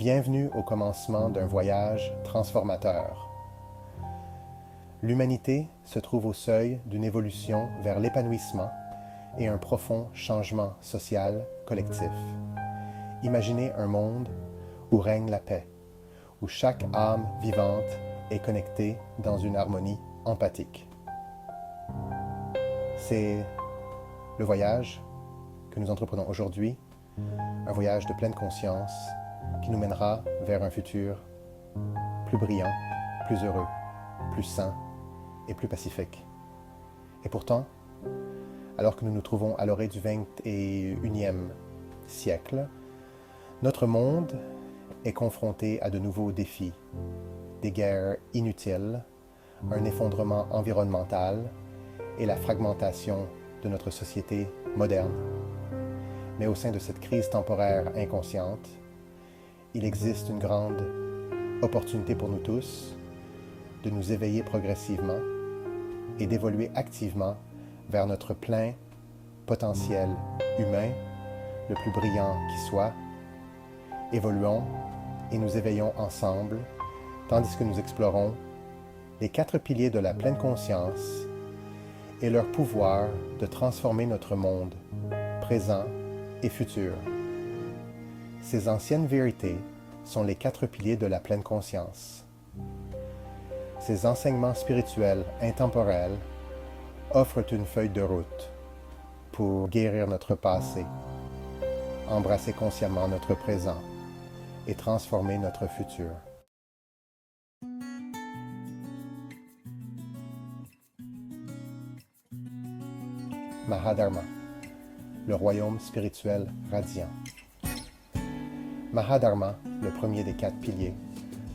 Bienvenue au commencement d'un voyage transformateur. L'humanité se trouve au seuil d'une évolution vers l'épanouissement et un profond changement social collectif. Imaginez un monde où règne la paix, où chaque âme vivante est connectée dans une harmonie empathique. C'est le voyage que nous entreprenons aujourd'hui, un voyage de pleine conscience qui nous mènera vers un futur plus brillant, plus heureux, plus sain et plus pacifique. Et pourtant, alors que nous nous trouvons à l'orée du 21e siècle, notre monde est confronté à de nouveaux défis, des guerres inutiles, un effondrement environnemental et la fragmentation de notre société moderne. Mais au sein de cette crise temporaire inconsciente, il existe une grande opportunité pour nous tous de nous éveiller progressivement et d'évoluer activement vers notre plein potentiel humain, le plus brillant qui soit. Évoluons et nous éveillons ensemble, tandis que nous explorons les 4 piliers de la pleine conscience et leur pouvoir de transformer notre monde, présent et futur. Ces anciennes vérités sont les 4 piliers de la pleine conscience. Ces enseignements spirituels intemporels offrent une feuille de route pour guérir notre passé, embrasser consciemment notre présent et transformer notre futur. Mahadharma, le royaume spirituel radiant. Mahadharma, le premier des 4 piliers,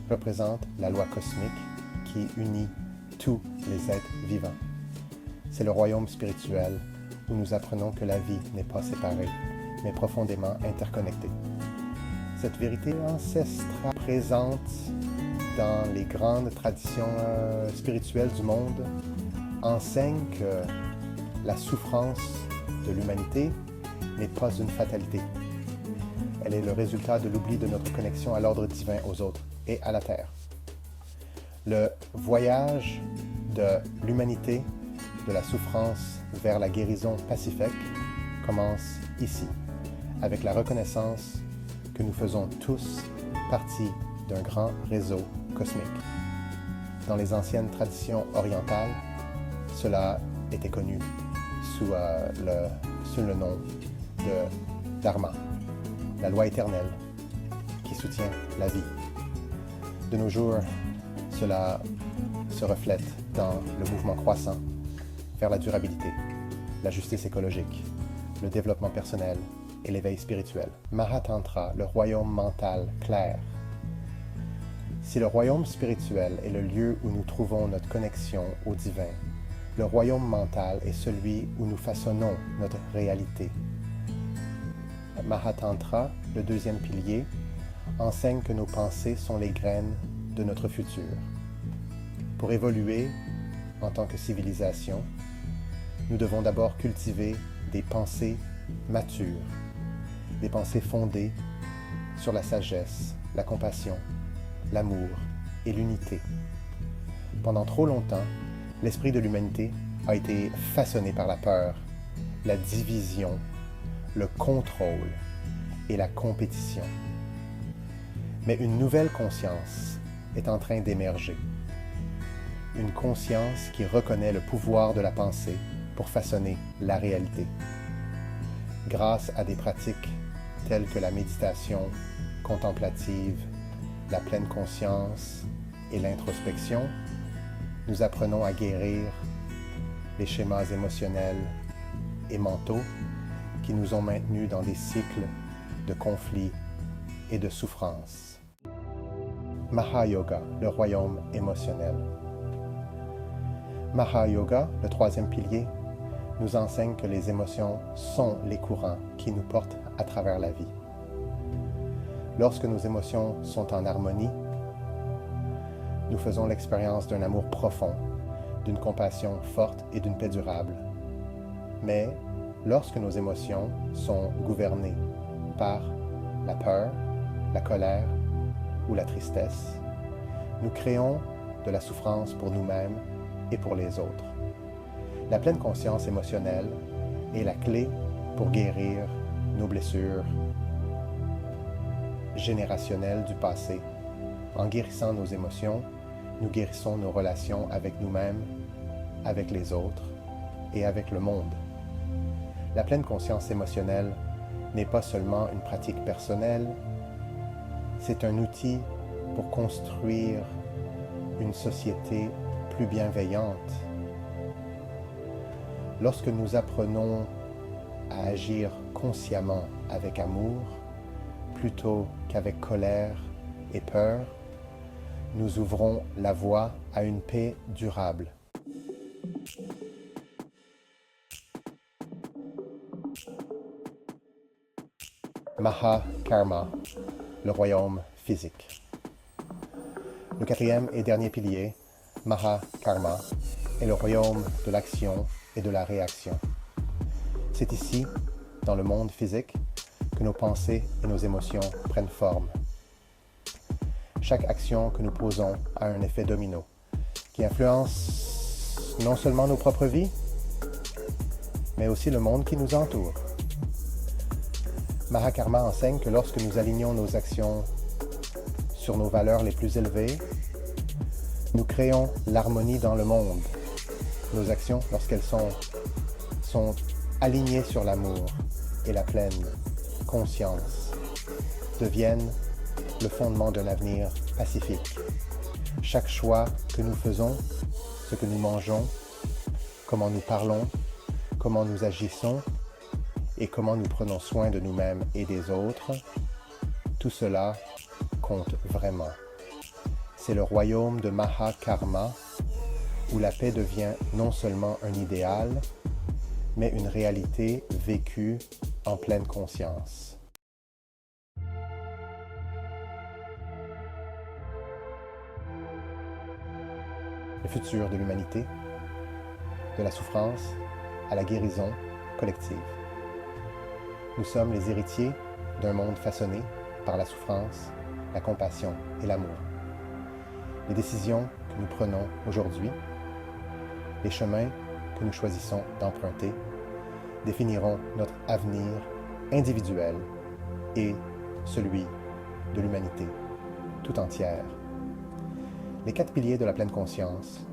représente la loi cosmique qui unit tous les êtres vivants. C'est le royaume spirituel où nous apprenons que la vie n'est pas séparée, mais profondément interconnectée. Cette vérité ancestrale présente dans les grandes traditions spirituelles du monde enseigne que la souffrance de l'humanité n'est pas une fatalité. Elle est le résultat de l'oubli de notre connexion à l'ordre divin, aux autres et à la Terre. Le voyage de l'humanité, de la souffrance vers la guérison pacifique, commence ici, avec la reconnaissance que nous faisons tous partie d'un grand réseau cosmique. Dans les anciennes traditions orientales, cela était connu sous le nom de Dharma, la loi éternelle qui soutient la vie. De nos jours, cela se reflète dans le mouvement croissant vers la durabilité, la justice écologique, le développement personnel et l'éveil spirituel. Mahatantra, le royaume mental clair. Si le royaume spirituel est le lieu où nous trouvons notre connexion au divin, le royaume mental est celui où nous façonnons notre réalité. Mahatantra, le 2e pilier, enseigne que nos pensées sont les graines de notre futur. Pour évoluer en tant que civilisation, nous devons d'abord cultiver des pensées matures, des pensées fondées sur la sagesse, la compassion, l'amour et l'unité. Pendant trop longtemps, l'esprit de l'humanité a été façonné par la peur, la division, le contrôle et la compétition. Mais une nouvelle conscience est en train d'émerger. Une conscience qui reconnaît le pouvoir de la pensée pour façonner la réalité. Grâce à des pratiques telles que la méditation contemplative, la pleine conscience et l'introspection, nous apprenons à guérir les schémas émotionnels et mentaux qui nous ont maintenus dans des cycles de conflits et de souffrance. Mahayoga, le royaume émotionnel. Mahayoga, le 3e pilier, nous enseigne que les émotions sont les courants qui nous portent à travers la vie. Lorsque nos émotions sont en harmonie, nous faisons l'expérience d'un amour profond, d'une compassion forte et d'une paix durable. Mais lorsque nos émotions sont gouvernées par la peur, la colère ou la tristesse, nous créons de la souffrance pour nous-mêmes et pour les autres. La pleine conscience émotionnelle est la clé pour guérir nos blessures générationnelles du passé. En guérissant nos émotions, nous guérissons nos relations avec nous-mêmes, avec les autres et avec le monde. La pleine conscience émotionnelle n'est pas seulement une pratique personnelle, c'est un outil pour construire une société plus bienveillante. Lorsque nous apprenons à agir consciemment avec amour, plutôt qu'avec colère et peur, nous ouvrons la voie à une paix durable. Mahakarma, le royaume physique. Le quatrième et dernier pilier, Mahakarma, est le royaume de l'action et de la réaction. C'est ici, dans le monde physique, que nos pensées et nos émotions prennent forme. Chaque action que nous posons a un effet domino, qui influence non seulement nos propres vies, mais aussi le monde qui nous entoure. Mahakarma enseigne que lorsque nous alignons nos actions sur nos valeurs les plus élevées, nous créons l'harmonie dans le monde. Nos actions, lorsqu'elles sont alignées sur l'amour et la pleine conscience, deviennent le fondement d'un avenir pacifique. Chaque choix que nous faisons, ce que nous mangeons, comment nous parlons, comment nous agissons et comment nous prenons soin de nous-mêmes et des autres, tout cela compte vraiment. C'est le royaume de Mahakarma où la paix devient non seulement un idéal, mais une réalité vécue en pleine conscience. Le futur de l'humanité, de la souffrance à la guérison collective. Nous sommes les héritiers d'un monde façonné par la souffrance, la compassion et l'amour. Les décisions que nous prenons aujourd'hui, les chemins que nous choisissons d'emprunter, définiront notre avenir individuel et celui de l'humanité tout entière. Les 4 piliers de la pleine conscience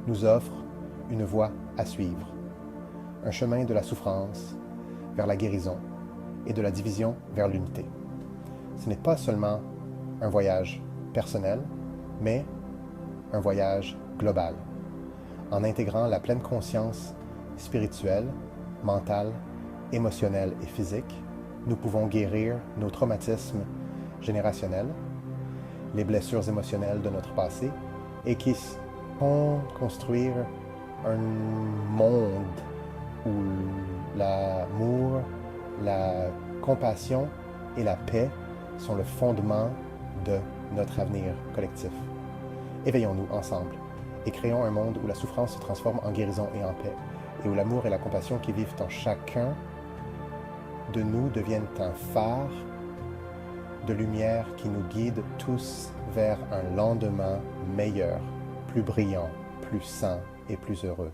nous offrent une voie à suivre, un chemin de la souffrance vers la guérison et de la division vers l'unité. Ce n'est pas seulement un voyage personnel, mais un voyage global. En intégrant la pleine conscience spirituelle, mentale, émotionnelle et physique, nous pouvons guérir nos traumatismes générationnels, les blessures émotionnelles de notre passé et qui vont construire un monde où l'amour, la compassion et la paix sont le fondement de notre avenir collectif. Éveillons-nous ensemble et créons un monde où la souffrance se transforme en guérison et en paix, et où l'amour et la compassion qui vivent en chacun de nous deviennent un phare de lumière qui nous guide tous vers un lendemain meilleur, plus brillant, plus sain et plus heureux.